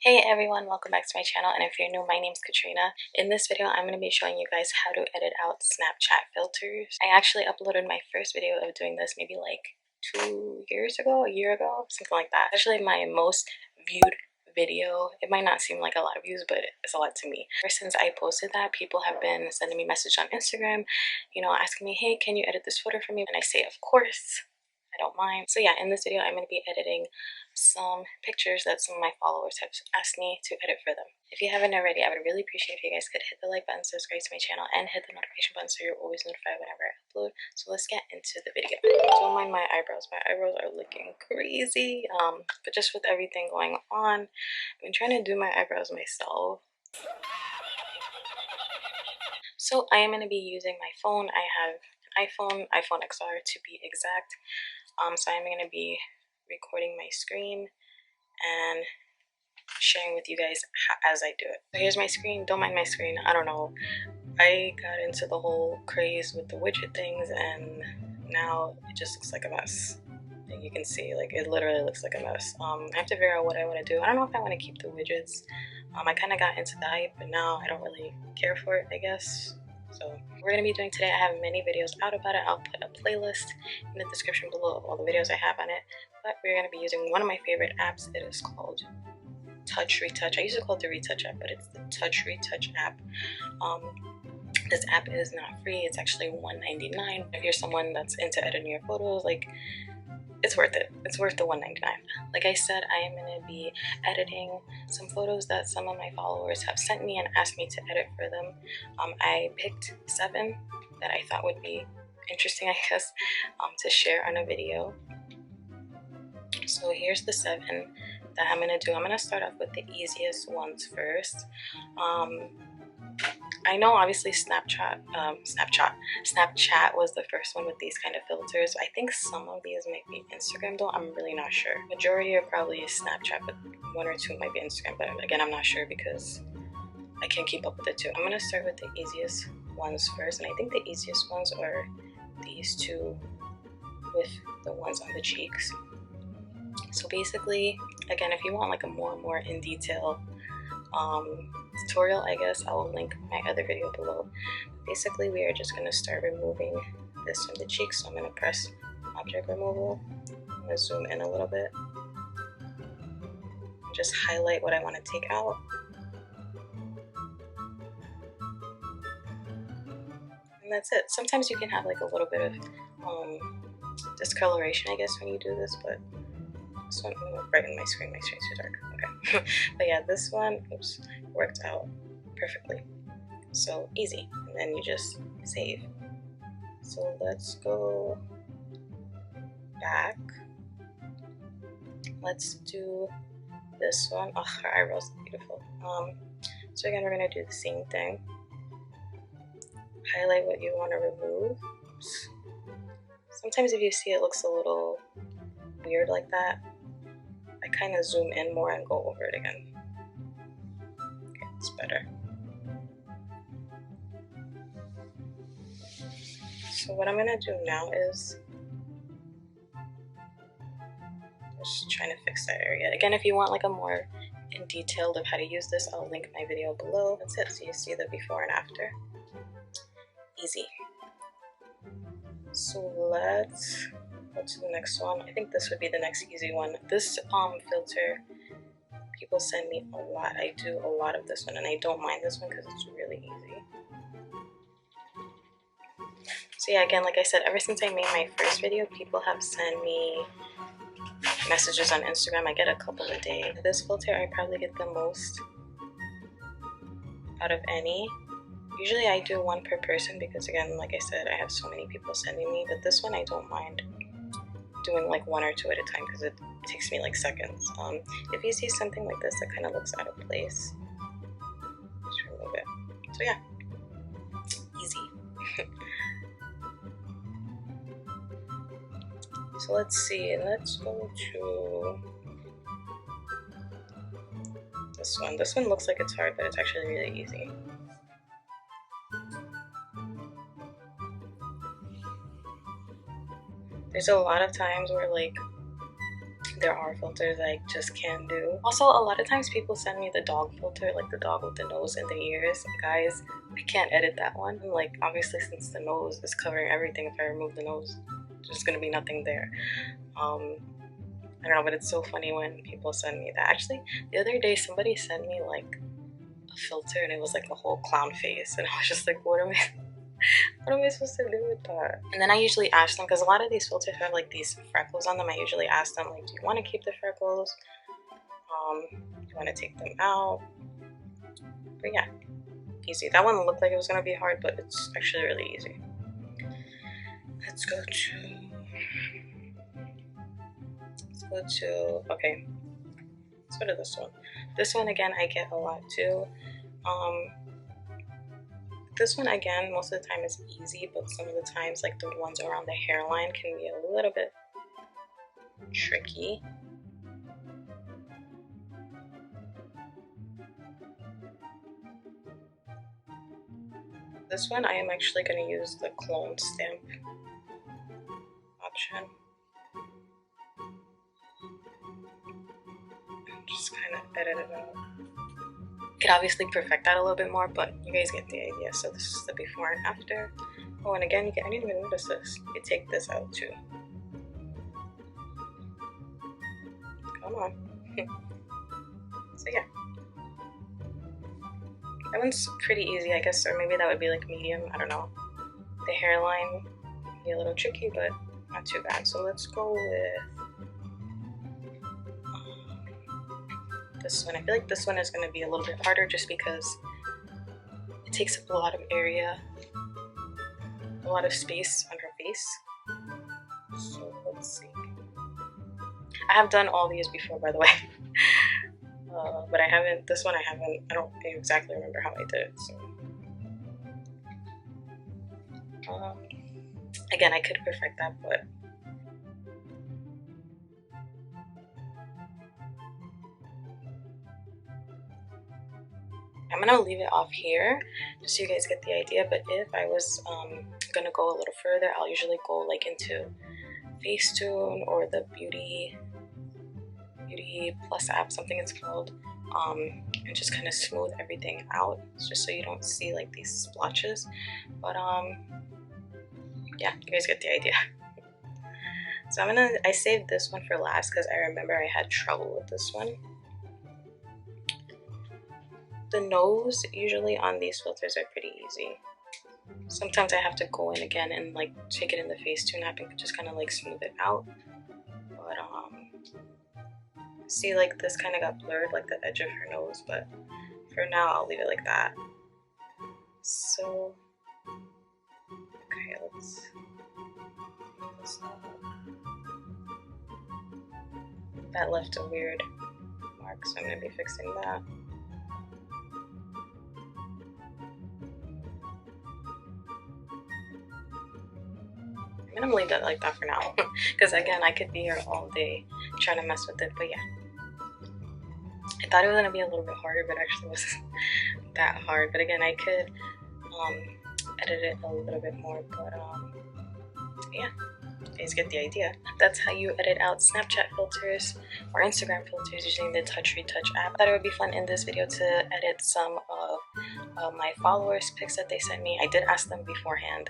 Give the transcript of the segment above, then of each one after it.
Hey everyone, welcome back to my channel, and if you're new, my name's Katrina. In this video, I'm going to be showing you guys how to edit out Snapchat filters. I actually uploaded my first video of doing this maybe like 2 years ago, a year ago, something like that. Actually my most viewed video. It might not seem like a lot of views, but it's a lot to me. Ever since I posted that, people have been sending me messages on Instagram, asking me, hey, can you edit this photo for me? And I say, of course. I don't mind. So yeah, in this video I'm going to be editing some pictures that some of my followers have asked me to edit for them. If you haven't already, I would really appreciate if you guys could hit the like button, subscribe to my channel, and hit the notification button so you're always notified whenever I upload. So let's get into the video. Don't mind my eyebrows. My eyebrows are looking crazy. But just with everything going on, I've been trying to do my eyebrows myself. So I am going to be using my phone. I have an iPhone XR to be exact. So I'm going to be recording my screen and sharing with you guys as I do it. So here's my screen. Don't mind my screen. I don't know. I got into the whole craze with the widget things, and now it just looks like a mess. And you can see, like, it literally looks like a mess. I have to figure out what I want to do. I don't know if I want to keep the widgets. I kind of got into the hype, but now I don't really care for it, I guess. So we're going to be doing today, I have many videos out about it. I'll put a playlist in the description below of all the videos I have on it. But we're going to be using one of my favorite apps. It is called TouchRetouch. I used to call it the Retouch app, but it's the TouchRetouch app. This app is not free. It's actually $1.99. If you're someone that's into editing your photos, like, it's worth it. It's worth the $1.99. Like I said, I am going to be editing some photos that some of my followers have sent me and asked me to edit for them. I picked 7 that I thought would be interesting, I guess, to share on a video. So here's the 7 that I'm going to do. I'm going to start off with the easiest ones first. I know obviously Snapchat was the first one with these kind of filters. I think some of these might be Instagram though. I'm really not sure. Majority are probably Snapchat, but 1 or 2 might be Instagram. But again, I'm not sure because I can't keep up with the 2. I'm going to start with the easiest ones first. And I think the easiest ones are these 2 with the ones on the cheeks. So basically, again, if you want like a more in detail tutorial, I guess I will link my other video below. Basically, we are just going to start removing this from the cheeks. So I'm going to press object removal. I'm going to zoom in a little bit. Just highlight what I want to take out. And that's it. Sometimes you can have like a little bit of discoloration, I guess, when you do this, but this one, I'm going to brighten my screen. My screen's too dark. Okay. But yeah, this one, oops, worked out perfectly. So easy. And then you just save. So let's go back. Let's do this one. Oh, her eyebrows are beautiful. So again, we're going to do the same thing. Highlight what you want to remove. Oops. Sometimes if you see it looks a little weird like that, I kind of zoom in more and go over it again. Okay, it's better. So what I'm going to do now is just trying to fix that area. Again, if you want like a more in detail of how to use this, I'll link my video below. That's it. So you see the before and after. Easy. So let's go to the next one. I think this would be the next easy one. This filter, people send me a lot. I do a lot of this one, and I don't mind this one because it's really easy. So yeah, again, like I said, ever since I made my first video, people have sent me messages on Instagram. I get a couple a day. This filter, I probably get the most out of any. Usually I do 1 per person because, again, like I said, I have so many people sending me. But this one, I don't mind doing like 1 or 2 at a time because it takes me like seconds. If you see something like this that kind of looks out of place, just remove it. So yeah, easy. So let's see, let's go to this one. This one looks like it's hard, but it's actually really easy. There's a lot of times where like there are filters I just can't do. Also, a lot of times people send me the dog filter, like the dog with the nose and the ears. Guys, I can't edit that one. Like, obviously, since the nose is covering everything, if I remove the nose, there's gonna be nothing there. I don't know, but it's so funny when people send me that. Actually, the other day somebody sent me like a filter and it was like a whole clown face, and I was just like, what am I supposed to do with that? And then I usually ask them, because a lot of these filters have like these freckles on them. I usually ask them like, do you want to keep the freckles? Do you want to take them out? But yeah, easy. That one looked like it was gonna be hard, but it's actually really easy. Let's go to okay. Let's go to this one. This one again I get a lot too. This one again, most of the time is easy, but some of the times like the ones around the hairline can be a little bit tricky. This one I am actually going to use the clone stamp option. Just kind of edit it out. You could obviously perfect that a little bit more, but you guys get the idea. So this is the before and after. Oh, and again, I didn't even notice this. You take this out too. Come on. So yeah. That one's pretty easy, I guess, or maybe that would be like medium, I don't know. The hairline would be a little tricky, but not too bad. So let's go with this one. I feel like this one is going to be a little bit harder just because it takes up a lot of area, a lot of space on her face. So let's see. I have done all these before, by the way. But I haven't, this one I don't exactly remember how I did it, so. Again, I could perfect that, but I'm gonna leave it off here just so you guys get the idea. But if I was gonna go a little further, I'll usually go like into Facetune or the Beauty Plus app, something it's called, and just kind of smooth everything out, just so you don't see like these splotches. But yeah, you guys get the idea. So I saved this one for last because I remember I had trouble with this one. The nose usually on these filters are pretty easy. Sometimes I have to go in again and like take it in the Facetune app and just kind of like smooth it out. But see, like this kind of got blurred, like the edge of her nose, but for now I'll leave it like that. So okay, let's take this out. That left a weird mark, so I'm going to be fixing that. I'm going to leave that like that for now, because again, I could be here all day trying to mess with it, but yeah. I thought it was going to be a little bit harder, but actually it wasn't that hard. But again, I could edit it a little bit more, but yeah. You guys get the idea. That's how you edit out Snapchat filters or Instagram filters using the TouchRetouch app. I thought it would be fun in this video to edit some of my followers' pics that they sent me. I did ask them beforehand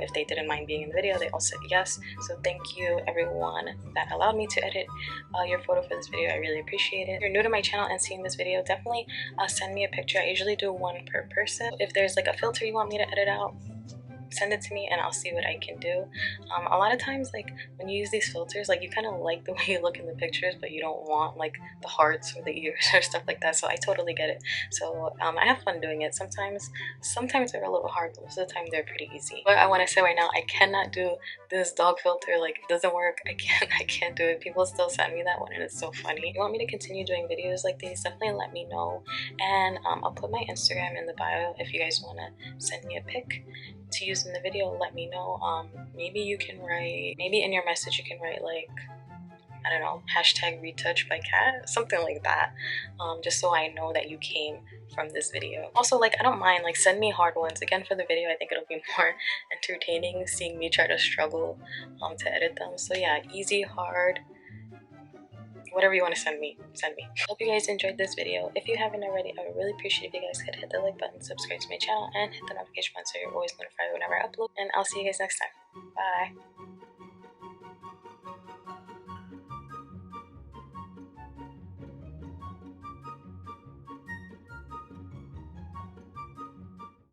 if they didn't mind being in the video. They all said yes. So thank you everyone that allowed me to edit your photo for this video. I really appreciate it. If you're new to my channel and seeing this video, definitely send me a picture. I usually do one per person. If there's like a filter you want me to edit out, send it to me and I'll see what I can do. A lot of times, like when you use these filters, like you kind of like the way you look in the pictures, but you don't want like the hearts or the ears or stuff like that. So I totally get it. So I have fun doing it. Sometimes they're a little hard, but most of the time they're pretty easy. But I want to say right now, I cannot do this dog filter. Like it doesn't work. I can't do it. People still send me that one and it's so funny. If you want me to continue doing videos like these, definitely let me know. And I'll put my Instagram in the bio if you guys want to send me a pic to use in the video. Let me know. Maybe you can write, maybe in your message you can write like, I don't know, #retouch by cat, something like that, just so I know that you came from this video. Also, like I don't mind, like send me hard ones again for the video. I think it'll be more entertaining seeing me try to struggle to edit them. So yeah, easy, hard, whatever you want to send me, send me. Hope you guys enjoyed this video. If you haven't already, I would really appreciate if you guys could hit the like button, subscribe to my channel, and hit the notification button so you're always notified whenever I upload. And I'll see you guys next time. Bye.